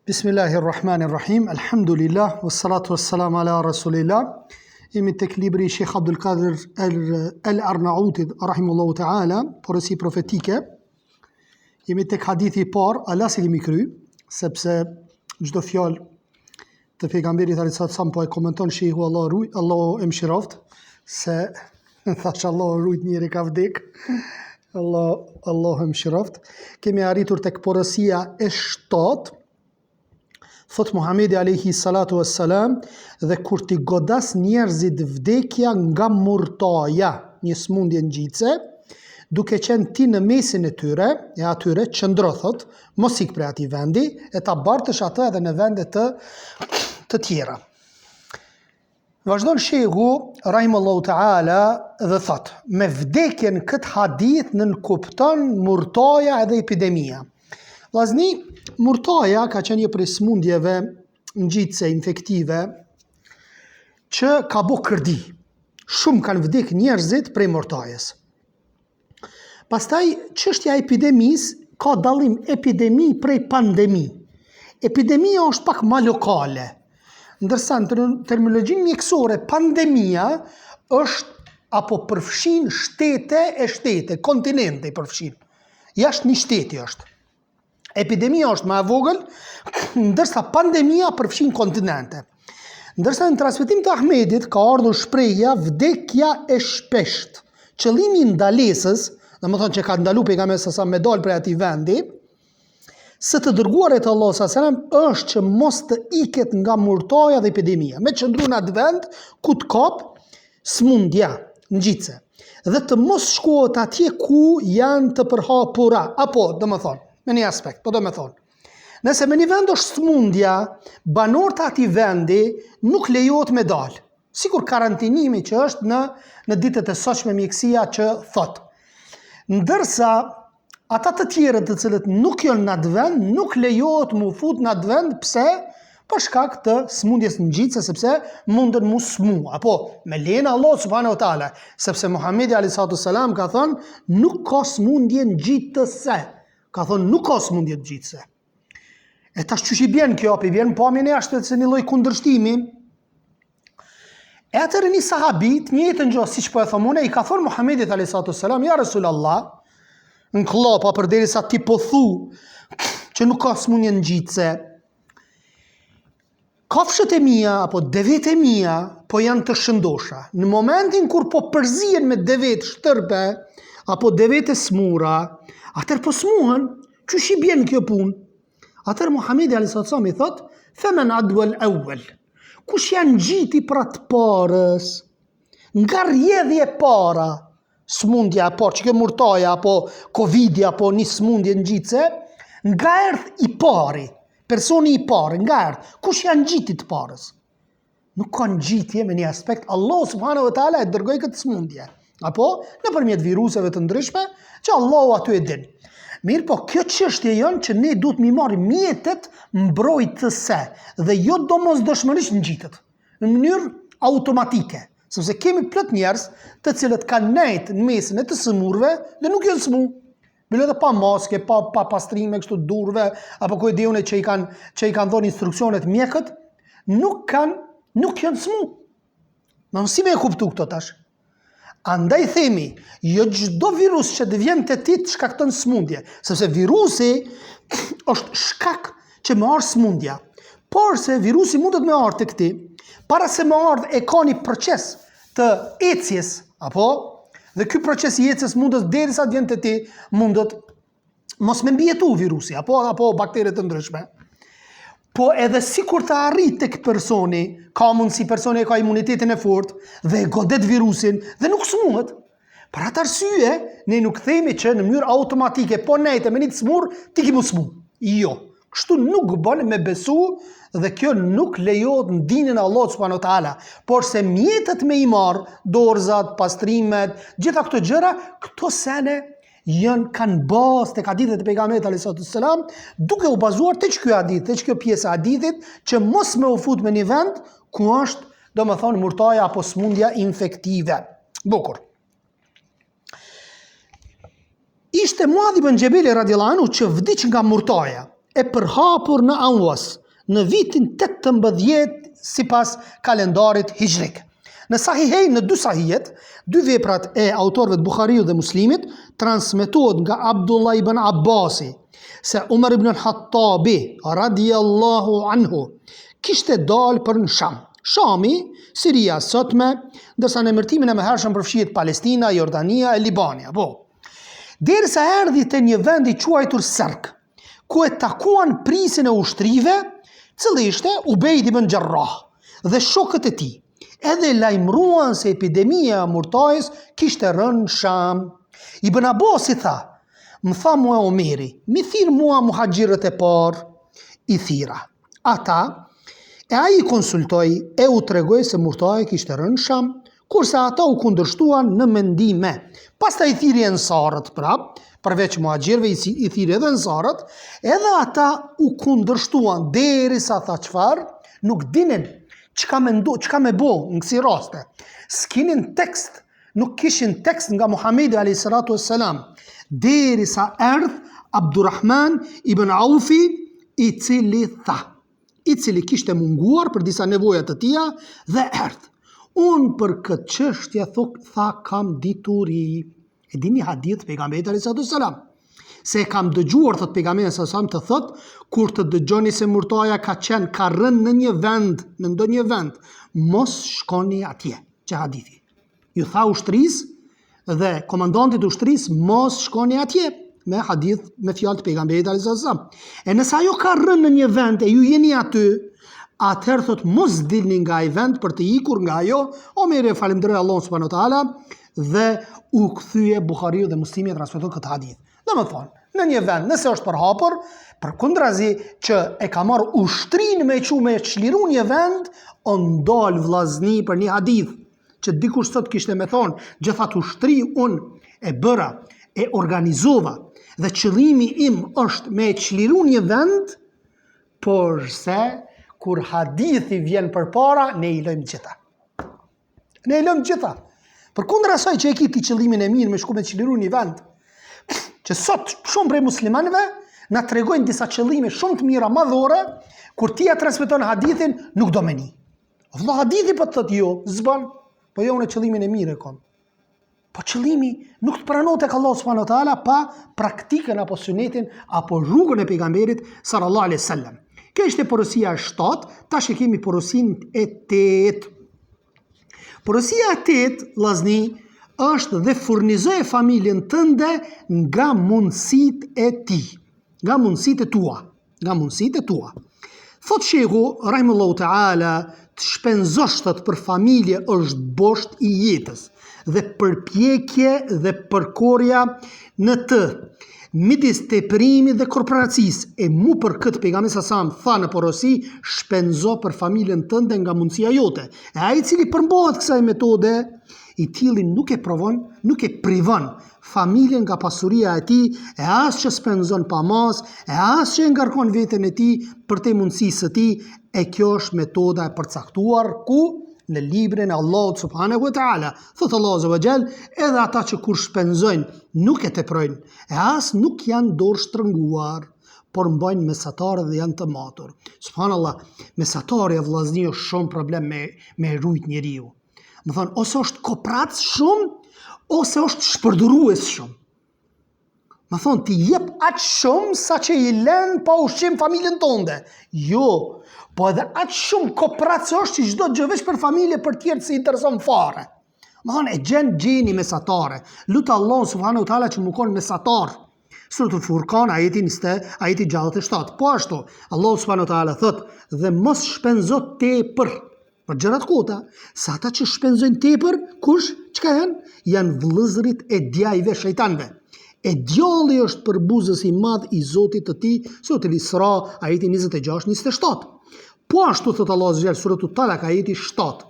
Bismillahirrahmanirrahim, alhamdulillah, wassalatu wassalamu ala rasulillah. Jemi tek libri Sheikh Abdul Qadir Al-Arnautit, rahimullahu ta'ala, porosi profetike. Jemi tek hadithi I parë, ala si kemi kry, sepse çdo fjalë të pejgamberit alayhis salam po e komenton shehu Allahu e mëshiroft, se thash Allahu rujt njëri ka vdek. Allahu e mëshiroft. Kemi arritur tek porosia e 7. Thot Muhamedi alayhi salatu wassalam, dhe kur ti godas njerëzit vdekja nga murtaja, një smundje ngjitse, duke qenë ti në mesin e tyre, e atyre qëndro thot, mos ik prej atij vendi, e ta bartësh atë edhe në vende të tjera. Vazhdon shehu rahimullahu ta'ala dhe thot, me vdekjen këtë hadith nënkupton murtaja edhe epidemia. Vllazni, murtaja ka qenë një prej smundjeve ngjitse infektive që ka bo kërdi. Shumë kanë vdek njerëzit prej murtajes. Pastaj çështja e epidemisë ka dallim epidemi prej pandemi. Epidemia është pak më lokale, ndërsa në terminologjinë mjekësore pandemia është apo përfshin shtete, kontinente I përfshin. Jashtë një shteti është. Epidemia është më e vogël, ndërsa pandemia përfshin kontinente. Ndërsa në transmetim të Ahmedit ka ardhur shprehja vdekja e shpesht. Qëllimi I ndalesës, domethënë që ka ndalu pejgamberi sa me dal prej atij vendi, së të dërguarit Allah sa selam është që mos të iket nga murtaja dhe epidemia, me qëndru në atë vend ku të kap smundja ngjitse, dhe të mos shkohet atje ku janë të përhapura, apo domethënë me një aspekt, po do me thonë. Nëse me një vend është smundja, banorët atij vendi nuk lejohet me dalë. Sikur karantinimi që është në ditët e sotshme mjekësia që thot. Ndërsa ata të tjerët të cilët nuk janë në atë vend, nuk lejohet mu fut në atë vend, pse? Për shkak të smundjes ngjitse, sepse mundën mu smu, apo me lejen e Allah subhanahu wa taala, sepse Muhamedi alayhis salam ka thënë, nuk ka smundje ngjitëse. Ka thonë nuk ka smundje ngjitse. E tash çush I bjen kjo, I bjen pamjen e jashtë se një lloj kundërshtimi. E atëherë një sahabit, një jetën gjë, siç po e them unë, I ka thonë Muhamedit alayhis salam, ja Rasulallah, në klapa përderisa ti po thu që nuk ka smundje ngjitse. Kafshët e mia apo devet e mia po janë të shëndosha. Në momentin kur po përzihen me devet shtërpe apo devet e smura, atër po smuhen, çush I bjen kjo punë? Atër Muhamedi alayhis salam I thot, "Faman adwa al-awwal." Kush janë ngjiti pra të parës? Nga rrjedhja e para, smundja e parë, që kjo murtaja apo Covidi apo një smundje ngjitse, nga erdh I pari, personi I parë, nga erdh, kush janë ngjiti të parës? Nuk ka ngjitje me një aspekt, Allah subhanahu wa taala e dërgoi këtë smundje. Apo nëpërmjet viruseve të ndryshme që Allahu aty e din. Mirë po, kjo çështje janë që ne duhet mi marrim mjetet mbrojtëse dhe jo domosdoshmërisht ngjitet në mënyrë automatike, sepse kemi plot njerëz të cilët kanë nejt në mesin e të smurve dhe nuk janë smu. Bile dhe pa maske, pa pastrime kështu durve, apo ku e diun që I kanë dhënë instruksionet mjekët, nuk janë smu. Ma si me e kuptu këto tash? Andaj themi, jo çdo virus që të vjen te ti të shkakton smundje, sepse virusi është shkak që më ardh smundja. Por se virusi mundet me ardh tek ti, para se më ardh e ka një proces të ecjes, apo dhe ky proces I ecjes mundet derisa të vjen te ti, mundet mos me mbijetu virusi, apo baktere të ndryshme. Po edhe sikur të arrit tek personi, ka mundësi personi e ka imunitetin e fortë dhe e godet virusin dhe nuk smuhet. Për atë arsye, ne nuk themi që në mënyrë automatike, po nejte me një të smur, ti ki mu smu. Jo, kështu nuk bën me besu dhe kjo nuk lejohet në dinën e Allah subhanahu wa taala, por se mjetet me I marr, dorzat, pastrimet, gjitha këto gjëra, këto sene kanë bazë tek hadithet e pejgamberit alayhis salam, duke u bazuar tek ky hadith, tek kjo pjesë e hadithit, që mos me u fut me një vend ku është, domethënë, murtaja apo smundja infektive. Bukur. Ishte Muadh ibn Xhebeli radhiyallahu anhu që vdiq nga murtaja. e përhapur në Anwas në vitin 18 sipas kalendarit hijrik. Në Sahihej, në dy sahijet, dy veprat e autorëve të Buhariut dhe Muslimit, transmetohet nga Abdullah ibn Abbasi se Umar ibn al-Khattabi radiallahu anhu kishte dalë për në Sham. Shami, Siria sotme, ndërsa në emërtimin e mëhershëm përfshihet Palestina, Jordania e Libania. Derisa erdhi te një vend i quajtur Serk, ku e takuan prisin e ushtrive, cili ishte Ubejd ibn Jarrah dhe shokët e tij. Edhe lajmëruan se epidemia e murtajës kishte rënë në Sham. Ibn Abbasi tha, më tha mua Omeri, mi thirë mua muhaxhirët e parë, i thira. Ata, e ai i konsultoi e u tregoi se murtaja kishte rënë në Sham, kurse ata u kundërshtuan në mendime. Pastaj i thiri ensarët prap, përveç muhaxhirëve i thiri edhe ensarët, edhe ata u kundërshtuan derisa tha çfarë, nuk dinin çka me bo në kësi raste. S'kinin tekst, nuk kishin tekst nga Muhamedi a.s. derisa erdh Abdurrahman ibn Aufi, i cili kishte munguar për disa nevojat të tija dhe erdh. Unë për këtë çështje tha kam dituri. E dini hadith pejgamberit a.s. se kam dëgjuar, thot pejgamberi s.a.s. të thot, kur të dëgjoni se murtaja ka rënë në një vend, në ndonjë vend, mos shkoni atje. Që hadithi. Ju tha ushtrisë dhe komandantit ushtrisë, mos shkoni atje. Me hadith, me fjalë të pejgamberit a.s. E nësa jo ka rënë në një vend e ju jeni aty, atëherë thot mos dilni nga ai vend për të ikur nga ajo. Omeri e falenderoi Allahun subhanahu wa taala dhe u kthye Buhariu dhe Muslimi e transmeton këtë hadith. Domethënë, në një vend, nëse është përhapur, përkundrazi që e ka marrë ushtrin me çliru një vend, o ndal vllazni për një hadith që dikush sot kishte me thonë, gjithat ushtri unë e bëra, e organizova dhe qëllimi im është me çliru një vend, por se kur hadithi vjen përpara, ne i lëjmë gjitha. Ne i lëjmë gjitha. Përkundër asaj që e kiti qëllimin e mirë me shku me çliru një vend, që sot shumë prej muslimanëve na tregojnë disa qëllime shumë të mira madhore, kur ti ja transmeton hadithin, nuk do meni. Vëlla hadithi po të thotë jo, zban, po jo në qëllimin e mirë e kom. Po qëllimi nuk të pranohet tek Allahu subhanahu wa taala pa praktikën apo sunetin apo rrugën e pejgamberit sallallahu alaihi wasallam. Kjo ishte porosia e 7, tash e kemi porosinë e 8. Porosia e 8, vllazni, është dhe furnizoj familjen tënde nga mundësit e ti, nga mundësit e tua. Thot shehu, rahimullahu ta'ala, të shpenzosh për familje është bosht i jetës dhe përpjekje dhe përkorja në të, midis teprimit dhe korporacisë, e mu për këtë pejgamberi sa tha në porosi, shpenzo për familjen tënde nga mundësia jote. E ai i cili përmbohet kësaj metode, i tili nuk e privon familjen nga pasuria e tij, e as që spenzon pa mas, e as që ngarkon veten e tij për te mundësisë së tij, e kjo është metoda e përcaktuar ku në librin e Allahut subhanahu wa taala. Thot Allahu azza wa jall, edhe ata që kur shpenzojnë nuk e teprojnë, e as nuk janë dorë shtrënguar, por mbajnë mesatare dhe janë të matur. Subhanallah, mesatare vllazni është shumë problem me rujt njeriu. Më thonë, ose është kopratc shumë, ose është shpërdurues shumë. Më thonë, ti jep aq shumë sa që i lën pa ushqim familjen tënde. Jo, po edhe aq shumë kopratc është që çdo gjë veç për familje për tjerë si intereson fare. Më thonë, e gjeni mesatare. Lutë Allah subhanahu wa taala që më konë mesatar. Suratul Furqan, ajeti 67. Po ashtu, Allah subhanahu wa taala thot, dhe mos shpenzo tepër për gjërat kota, sa ata që shpenzojnë tepër, kush, çka janë? Janë vëllëzrit e djajve shejtanëve. E djalli është përbuzës i madh i Zotit të tij, Suratul Isra, ajeti 26-27. Po ashtu thot Allahu azza Suratul Talaq, ajeti 7.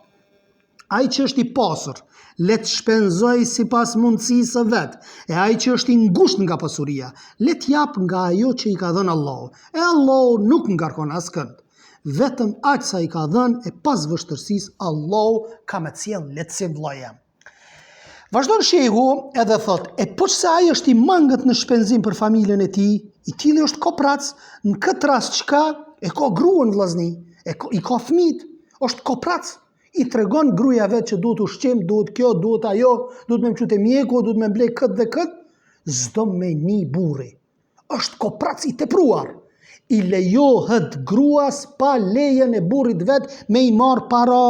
Ai që është i pasur, le të shpenzoj sipas mundësisë së vet, e ai që është i ngushtë nga pasuria, le të jap nga ajo që i ka dhënë Allahu. E Allahu nuk ngarkon askënd. Vetëm aq sa i ka dhënë e pas vështërsisë Allahu ka me sjell lehtësi vllaja. Vazhdon shehu edhe thot, e po që se ai është i mangët në shpenzim për familjen e tij, I tili është koprac, në këtë rast çka e ka gruan vllazni, i ka fëmijët, është koprac. I tregon gruaja vet që duhet ushqim, duhet kjo, duhet ajo, duhet me më çute mjeku, duhet me blej këtë dhe këtë, s'do me një burri. Është koprac i tepruar. I lejohet gruas pa lejen e burrit vet me i marr para.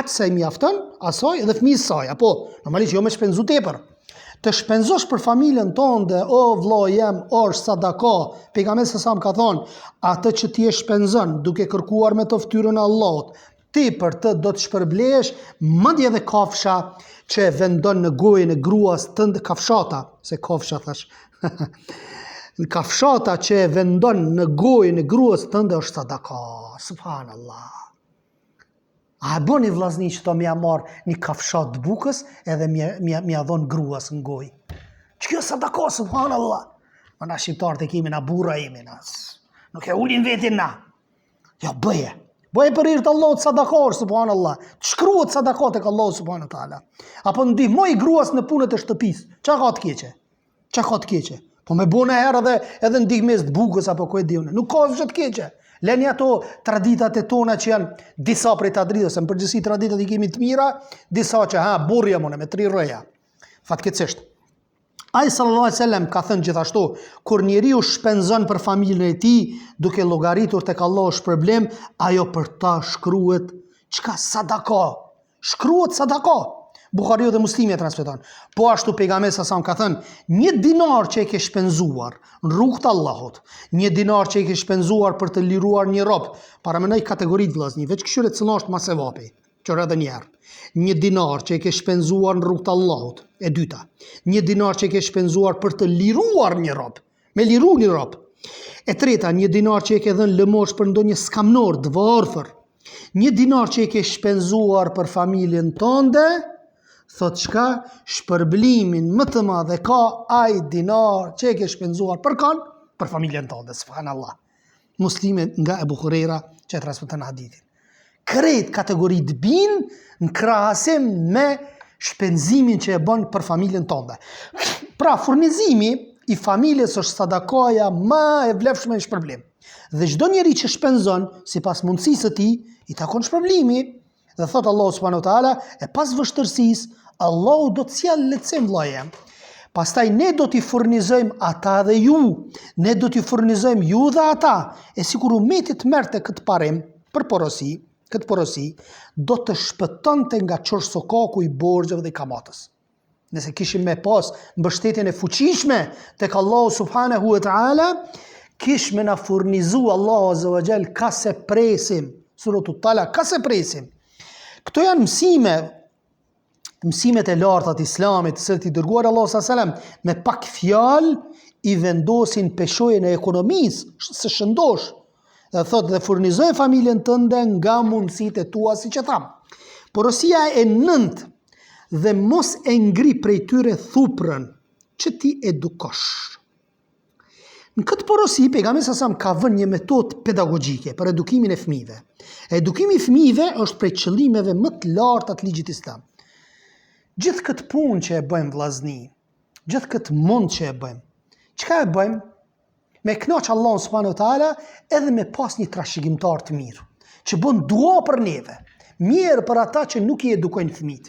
Atë sa i mjafton, asaj edhe fëmijës saj, apo normalisht jo me shpenzu tepër. Të shpenzosh për familjen tënde, o vëlla jem, është sadaka. Pejgamberi sa më ka thonë, atë që ti e shpenzon duke kërkuar me të ftyrën e Allahut, ti për të do të shpërblesh, madje edhe kafsha që e vendon në gojën e gruas tënde, kafshata, se kafsha thash. Kafshata që e vendon në gojën e gruas tënde është sadaka. Subhanallah. A e boni vllazni që to mja marë një kafshat bukës edhe mja dhonë gruas në gojë. Që kjo sadaka, subhanallah. Më na shqiptarët e kemi na burra imi, nuk e ulin vetin na. Jo, bëje. Bëje për irtë Allahut sadakor, subhanallah. Të shkruat sadakat e ka Allahut subhanahu taala. Apo ndihmoj gruas në punët e shtëpisë. Qa ka të keqe? Qa ka të keqe? Po me bu në herë edhe ndihmes të bukës apo ku e diune. Nuk ka vështë të keqe. Leni ato traditat e tona që janë disa prej traditës, në përgjithësi traditat i kemi të mira, disa që burja mune me 3 rreja. Fatkeqësisht. Ai sallallahu alaihi wasallam ka thënë gjithashtu, kur njeriu shpenzon për familjen e tij, duke llogaritur tek Allahu shpërblim, ajo për ta shkruhet çka sadaka. Shkruhet sadaka. Buhariu dhe Muslimi e transmeton. Po ashtu pejgamberi sa ka thënë, 1 dinar që e ke shpenzuar në rrugt të Allahut, 1 dinar që e ke shpenzuar për të liruar një rob, para mënoj kategoritë vllazni, veç këshire cila është më sevapi. Qor edhe një herë. 1 dinar që e ke shpenzuar në rrugt të Allahut, e dyta. 1 dinar që e ke shpenzuar për të liruar një rob, me liru një rob. E treta, 1 dinar që e ke dhënë lëmosh për ndonjë skamnor, dëvarfër. 1 dinar që e ke shpenzuar për familjen tënde, thot çka shpërblimin më të madh e ka ai dinar që e ke shpenzuar për kan, për familjen tënde, subhanallah. Muslimi nga Ebu Hurajra që e transmeton hadithin. Krejt kategoritë bin në krahasim me shpenzimin që e bën për familjen tënde. Pra furnizimi i familjes është sadakaja më e vlefshme në shpërblim. Dhe çdo njeri që shpenzon sipas mundësisë së tij, i takon shpërblimi. Dhe thot Allahu subhanahu wa taala, e pas vështërsisë, Allahu do të sjellë lehtësim vllaje. Pastaj ne do t'i furnizojmë ata dhe ju. Ne do t'i furnizojmë ju dhe ata. E sikur umetit merrte këtë parim për porosi, këtë porosi do të shpëtonte nga çorsokaku i borxheve dhe i kamatës. Nëse kishim me pas mbështetjen e fuqishme tek Allahu subhanahu wa taala, kishme na furnizu Allahu azza wa jall ka se presim. Suratul Talaq, ka se presim. Këto janë mësimet e larta të Islamit, të cilët i dërguar Allahu sallallahu alaihi wasallam me pak fjalë i vendosin peshojën e ekonomisë së shëndosh. Dhe thotë dhe furnizoj familjen tënde nga mundësitë e tua, siç e tham. Porosia e 9 dhe mos e ngri prej tyre thuprën që ti edukosh. Në këtë porosi, pejgamberi sa ka vënë një metodë pedagogjike për edukimin e fëmijëve. Edukimi i fëmijëve është prej qëllimeve më të larta të ligjit islam. Gjithë këtë punë që e bëjmë vllazni, gjithë këtë mund që e bëjmë, çka e bëjmë? Me kënaq Allahun subhanahu wa taala edhe me pas një trashëgimtar të mirë, që bën dua për neve. Mirë për ata që nuk i edukojnë fëmijët.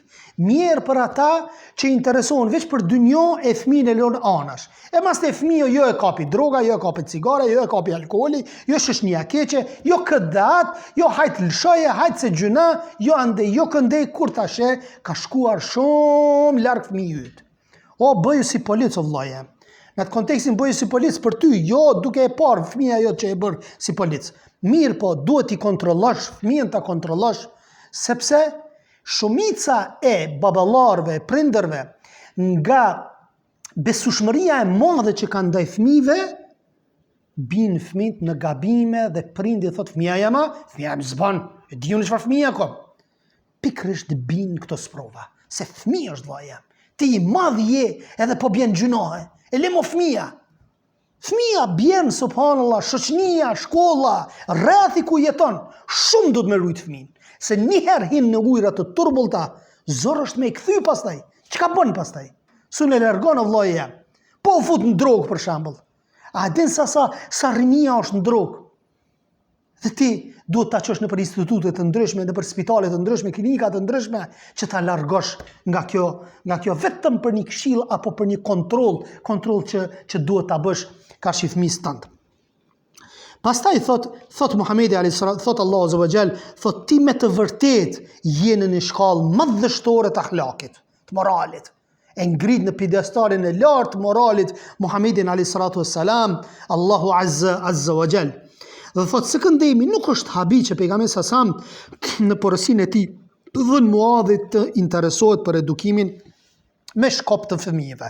Mirë për ata që interesohen veç për dynjo e fëmijën e lën anash. E mas të fëmijë jo e kapi droga, jo e kapi cigare, jo e kapi alkooli, jo shëshnia keqe, jo këtë dat, jo hajt lëshoje, hajt se gjuna, jo andej, jo këndej, kur tashe ka shkuar shumë larg fëmijët. O, bëju si polic o vllaje. Në atë kontekstin bëju si polic për ty, jo duke e parë fëmija jo që e bërë si polic. Mirë po, duhet i kontrollosh, fëmijën ta kontrollosh, sepse shumica e baballarëve, prindërve, nga besueshmëria e madhe që kanë ndaj fëmijëve, bin fëmijët në gabime dhe prindi thot fëmija jema, fëmija më zban, e di unë çfarë fëmija kom. Pikërisht bin këto sprova, se fëmija është vllaja. Ti i madh je edhe po bjen gjunohe. E le mo fëmija. Fëmija bjen, subhanallah, shoqënia, shkolla, rrethi ku jeton, shumë do të me rujt fëmin. Se njëherë hin në ujra të turbullta, zor është me i kthy pastaj. Çka bën pastaj? Su në largon o vllaja. Po u fut në drogë për shembull. A din sa rinia është në drogë? Dhe ti duhet ta çosh nëpër institute të ndryshme, nëpër spitale të ndryshme, klinika të ndryshme, që ta largosh nga kjo vetëm për një këshill apo për një kontroll që duhet ta bësh ka shi fëmisë tënd. Pastaj thot Muhamedi alayhis salam, thot Allahu azza wa jall, thot ti me të vërtet je në një shkallë madhështore të akhlakit, të moralit. E ngrit në piedestalin e lartë të moralit Muhamedin alayhis salatu wassalam, Allahu azza wa jall. Dhe thot se këndemi nuk është habi që pejgamberi sasam në porosinë e tij dhën Muadhit të interesohet për edukimin me shkop të fëmijëve.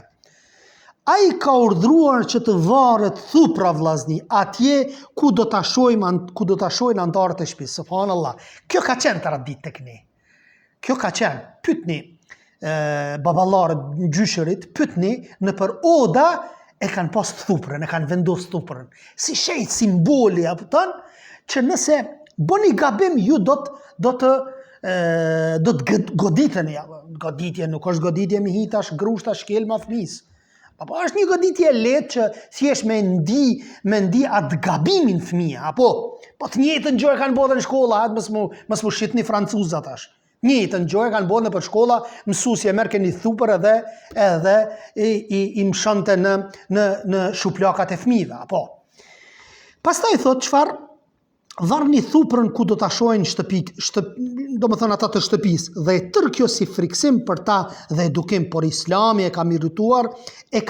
Ai ka urdhëruar që të varet thupra vllazni atje ku do ta shohin anëtarët e shtëpisë. Subhanallah. Kjo ka qenë traditë tek ne. Kjo ka qenë. Pyetni baballarët gjyshërit, pyetni nëpër oda e kanë pas thuprën, e kanë vendos thuprën. Si shejt simboli apo ton që nëse bëni gabim ju do të goditeni. Goditje nuk është goditje me hitash, grushta, shkelma, fëmis. Apo është një goditje lehtë që thjesht me ndi atë gabimin fëmia, apo po të njëjtën gjë kanë bërë në shkolla, mos mu shitni francuzat tash. Njëjtën gjë kanë bërë nëpër shkolla, mësuesja merr keni thupër edhe i mshonte në shuplakat e fëmijëve, apo. Pastaj thot çfarë? Varni thuprën ku do ta shohin domethënë ata të shtëpisë dhe tërë kjo si friksim për ta dhe edukim, por Islami e ka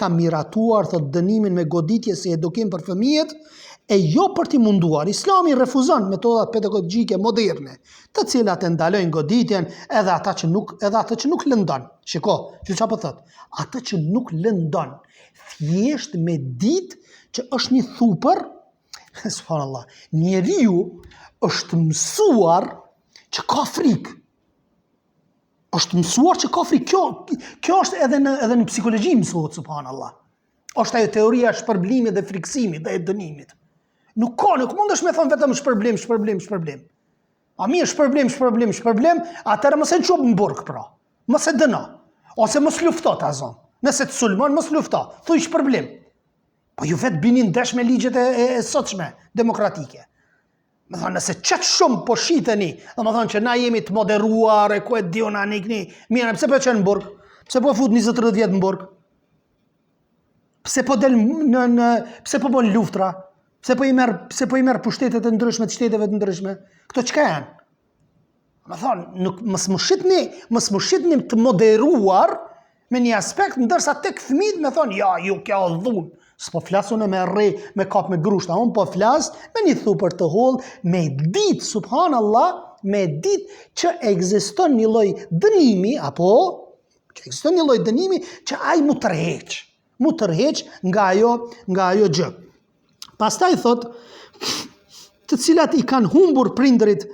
miratuar thot dënimin me goditje si edukim për fëmijët e jo për t'i munduar. Islami refuzon metodat pedagogjike moderne, të cilat e ndalojnë goditjen edhe ata që nuk lëndon. Shiko, çfarë po thot? Ata që nuk lëndon, thjesht me ditë që është një thupër. Subhanallah, njeriu është mësuar që ka frikë. Është mësuar që ka frikë. Kjo është edhe në psikologji mësohet, subhanallah. Është ajo teoria e shpërblimit dhe friksimit dhe e dënimit. Nuk mundesh me thonë vetëm shpërblim. A mirë shpërblim, atëherë mos e çop në burg pra. Mos e dëno. Ose mos lufto ta zon. Nëse të sulmon, mos lufto. Thuaj shpërblim. Po ju vetë bini ndesh me ligjet e sotshme, demokratike. Më thonë, nëse qëtë shumë po shiteni, dhe më thonë që na jemi të moderuar, e ku e diona nikni, mirë, pse po qenë në burg? Pse po fut 20-30 vjetë në burg? Pse po del pse po bën luftra? Pse po i merr pushtetet e ndryshme të shteteve të ndryshme? Këto çka janë? Më thonë, mos më shitni të moderuar me një aspekt, ndërsa tek fëmijët më thonë, ja, ju kjo dhunë. S'po flasun me kap me grushta, unë po flas me një thupër të hollë, me ditë, subhanallah, me ditë që ekziston një lloj dënimi, që ai mu tërheq nga ajo gjë. Pastaj thot, të cilat i kanë humbur prindrit,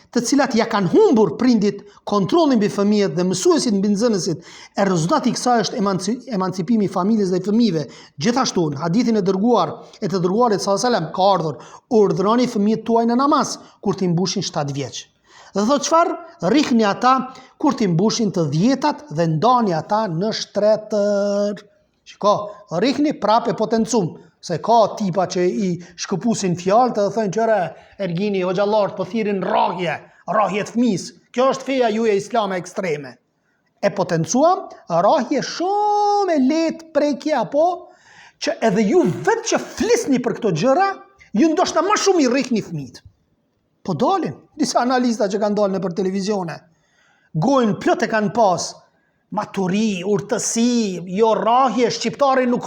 të cilat ja kanë humbur prindit kontrollin mbi fëmijët dhe mësuesit mbi nxënësit, e rezultati i kësaj është emancipimi i familjes dhe i fëmijëve. Gjithashtu, në hadithin e dërguarit sallallahu alajhi wasallam ka ardhur, urdhëroni fëmijët tuaj në namaz kur t'i mbushin 7 vjeç. Dhe thot çfarë? Rrihni ata kur t'i mbushin të 10-tat dhe ndani ata në shtretër. Shiko, rrihni prapë e potencum. Se ka tipa që i shkëpusin fjalë të thënë qëre ergini hoxhallarët po thirin rrahje të fëmis. Kjo është feja ju e islame ekstreme. E potencuam rrahje shumë e lehtë prekje apo që edhe ju vetë që flisni për këto gjëra, ju ndoshta më shumë i rrihni fëmijët. Po dalin disa analista që kanë dalë nëpër televizione. Gojën plot e kanë pas. Maturi, urtësi, jo rrahje, shqiptari nuk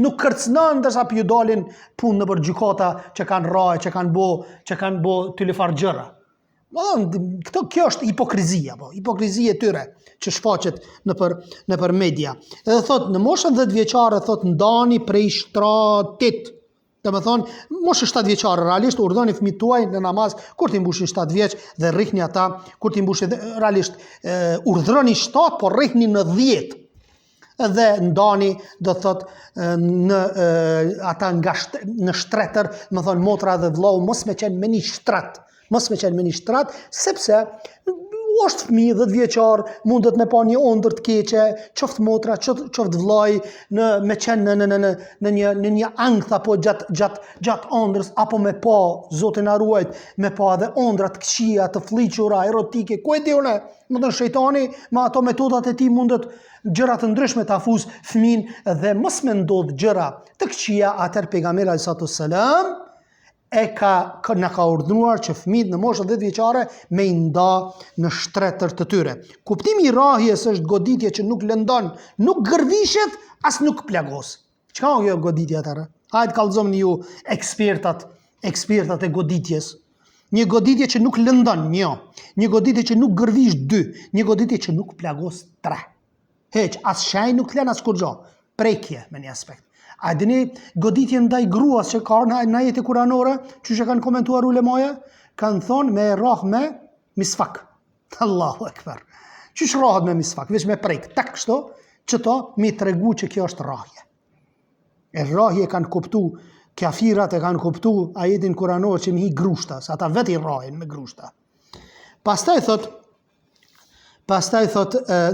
nuk kërcënon, ndërsa ju dalin punë nëpër gjykata që kanë rrahje, që kanë bo tylifar gjëra. Kjo është hipokrizia, hipokrizia e tyre që shfaqet nëpër media. Edhe thot në moshën 10 vjeçare thot ndani prej shtratit. Domethënë, moshë 7 vjeçare realisht urdhoni fëmijët tuaj në namaz kur t'i mbushin 7 vjeç dhe rrihni ata kur t'i mbushin realisht urdhroni 7 por rrihni në 10. Dhe ndani do thot ata në shtretër, do thonë motra dhe vllau mos me qenë me një shtrat, sepse është fëmijë 10 vjeçar, mundet me pa një ondër të keqe, qoftë motra, qoftë vllai, me qenë në një ankth apo gjatë ondrës, apo me pa, Zotin na ruajt, me pa edhe ondra të këqija, të fllihura, erotike, ku e di unë, më thënë shejtani me ato metodat e tij mundet gjëra të ndryshme ta fuz fëmin dhe mos me ndodh gjëra të këqija. Atëherë pejgamberi alayhis salam na ka urdhëruar që fëmijët në moshën 10 vjeçare me i nda në shtretër të tyre. Kuptimi i rrahjes është goditje që nuk lëndon, nuk gërvishet, as nuk plagos. Çka është kjo goditje atëherë? Hajde kallëzoni ju ekspertat e goditjes. Një goditje që nuk lëndon, një goditje që nuk gërvish, 2, një goditje që nuk plagos, 3. Heq, as shenjë nuk lën as kurrë. Prekje me një aspekt. A dini goditje ndaj gruas që ka në ajete kuranore, që kanë komentuar ulemaja, kanë thonë me rrah me misfak. Allahu ekber. Çish rrahet me misfak, veç me prek, tak kështu, që to mi tregu që kjo është rrahje. E rrahje kanë kuptu, kafirat e kanë kuptu ajetin kuranor që mi hi grushta, sa ata vetë i rrahin me grushta. Pastaj thot,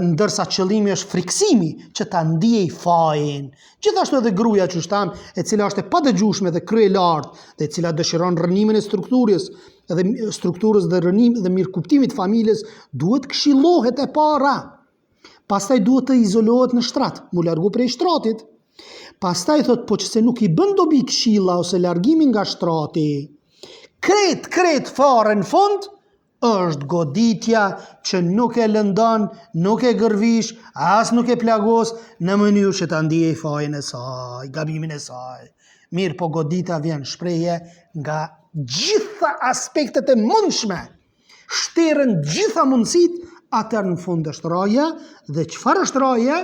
ndërsa qëllimi është friksimi që ta ndiej fajin. Gjithashtu edhe gruaja që shtam, e cila është e padëgjueshme dhe krye lartë, dhe e cila dëshiron rënimin e strukturës dhe rënim dhe mirëkuptimit të familjes, duhet këshillohet e para. Pastaj duhet të izolohet në shtrat, mu largu prej shtratit. Pastaj thot, po që se nuk i bën dobi këshilla ose largimin nga shtrati, kret fare në fund, është goditja që nuk e lëndon, nuk e gërvish, as nuk e plagos në mënyrë që ta ndiej fajin e saj, gabimin e saj. Mirë, po godita vjen shprehje nga gjitha aspektet e mundshme. Shteren gjitha mundësit, atër në fund është rrahja, dhe çfarë është rrahja?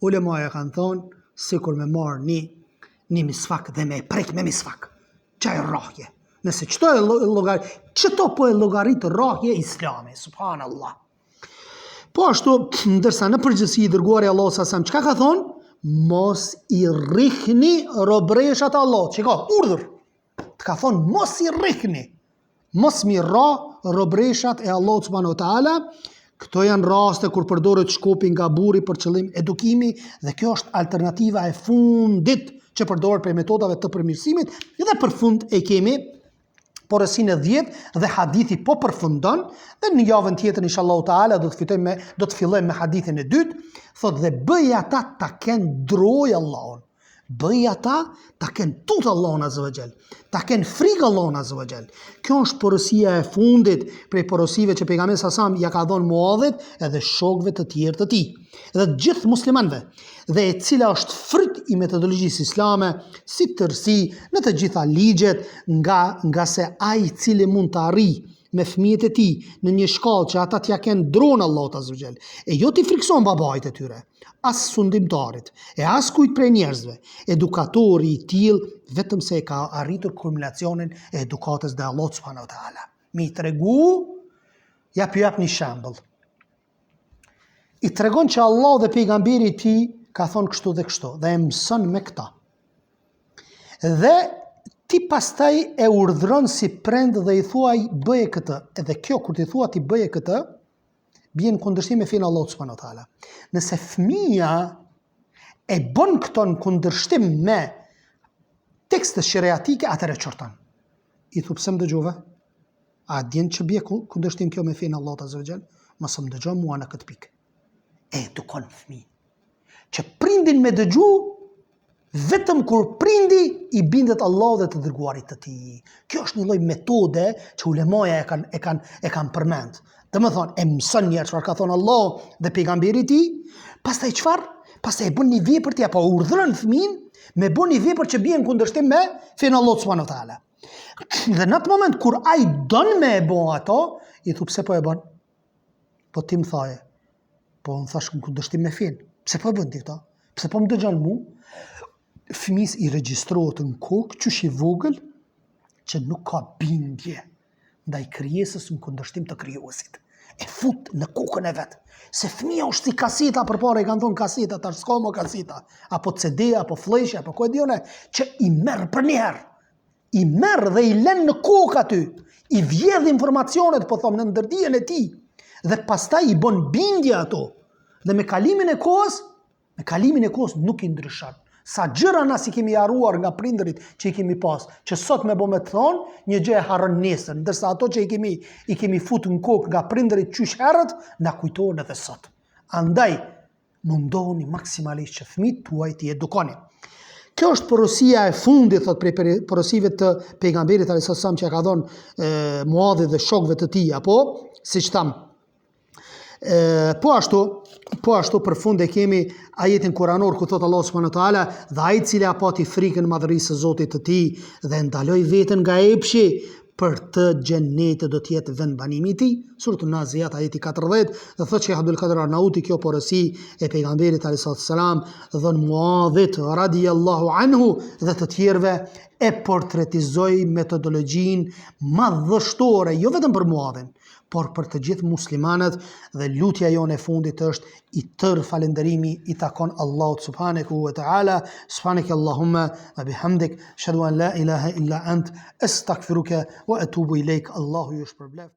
Ulemaja kanë thonë, sikur me marr një misfak dhe me prek me misfak. Çaj rrahje. Nëse qëto po e llogarit rrahje islami, subhanallah. Po ashtu, ndërsa në përgjithësi dërguari Allahu sa çka ka thonë? Mos i rrihni robreshat Allah. Çka? Urdhër. Të ka thonë mos i rrihni. Mos mi rra robreshat e Allahut subhanahu wa taala. Këto janë raste kur përdoret shkopi nga burri për qëllim edukimi, dhe kjo është alternativa e fundit që përdoret për metodave të përmirësimit, dhe për fund e kemi porosinë e 10 dhe hadithi po përfundon, dhe në javën tjetër inshallah taala do të fillojmë me hadithin e dytë. Thot, dhe bëj ata ta kenë droj Allahun. Bëj ata ta kenë tut Allahun azza wa jall, ta kenë frikë Allahun azza wa jall. Kjo është porosia e fundit prej porosive që pejgamberi sa ja ka dhënë Muadhit edhe shokëve të tjerë të tij, dhe të gjithë muslimanëve, dhe e cila është fryt i metodologjisë islame si tërsi në të gjitha ligjet, nga se ai i cili mund të arrijë me fëmijët e tij në një shkallë që ata t'ja kenë dronë Allahut azza wa jall, e jo t'i frikson babait e tyre, as sundimtarit, e as kujt prej njerëzve, edukatori i tillë vetëm se e ka arritur kulminacionin e edukatës dhe Allahut subhanahu wa taala. Mi tregu, jap një shembull. I tregon që Allah dhe pejgamberi i tij ka thonë kështu dhe kështu, dhe e mëson me këta. Dhe ti pastaj e urdhron si prend dhe i thuaj bëje këtë, edhe kjo kur ti thua ti bëje këtë, bjen kundërshtim me fenë Allahut subhanahu wa taala. Nëse fëmia e bën këto në kundërshtim me tekstet shariatike, atëherë çorton. I thu pse më dëgjove? A djen që bie kundërshtim kjo me fenë Allahut azza wa jall? Mos më dëgjo mua në këtë pikë. Edukon fëmijën që prindin me dëgju vetëm kur prindi i bindet Allahut dhe të dërguarit të tij. Kjo është një lloj metode që ulemaja e kanë përmend. Domethënë e mëson njerëz çfarë ka thonë Allah dhe pejgamberi i tij, pastaj çfarë? Pastaj e bën një vepër ti apo urdhëron fëmin me bën një vepër që bie në kundërshtim me fenë Allahut subhanahu wa taala. Dhe në atë moment kur ai don me e bën ato, i thu pse po e bën? Po ti më thaje. Po më thash në kundërshtim me fenë. Pse po e bën ti këto? Pse po më dëgjon mua? Fëmis i regjistrohet në kokë qysh i vogël që nuk ka bindje ndaj krijesës në kundërshtim të krijuesit. E fut në kokën e vet. Se fëmia është si kaseta, përpara i kanë thonë kaseta, tash s'ka më kaseta, apo CD, apo flash, apo ku e dione, që i merr për një herë. I merr dhe i lën në kokë aty. I vjedh informacionet, po them, në ndërdijen e tij. dhe pastaj i bën bindje ato. Dhe me kalimin e kohës nuk i ndryshon. Sa gjëra na si kemi harruar nga prindërit që i kemi pas, që sot me bo me të thonë, një gjë e harron nesër, ndërsa ato që i kemi fut në kokë nga prindërit qysh herët, na kujtohen edhe sot. Andaj, mundohuni maksimalisht që fëmijët tuaj t'i edukoni. Kjo është porosia e fundit, thot, prej porosive të pejgamberit alayhis salam që ka dhënë Muadhit dhe shokëve të tij, apo siç tham. Po ashtu për fund e kemi ajetin kuranor ku thot Allah subhanahu wa taala, dhe ai i cili apati frikën madhërisë së Zotit të tij dhe ndaloi veten nga epshi, për të xhenetit do të jetë vend banimi i tij. Suratul Naziat ajeti 40, dhe thot Sheikh Abdul Qadir Arnauti, kjo porosi e pejgamberit alayhis salam dhën Muadhit radhiyallahu anhu dhe të tjerëve e portretizoi metodologjinë madhështore, jo vetëm për Muadhin, por për të gjithë muslimanët, dhe lutja jonë e fundit është i tërë falënderimi i takon Allahut subhanahu wa ta'ala. Subhanaka Allahumma wa bihamdik, ashhadu an la ilaha illa ant, astaghfiruka wa atubu ilaik. Allahu ju shpërbleft.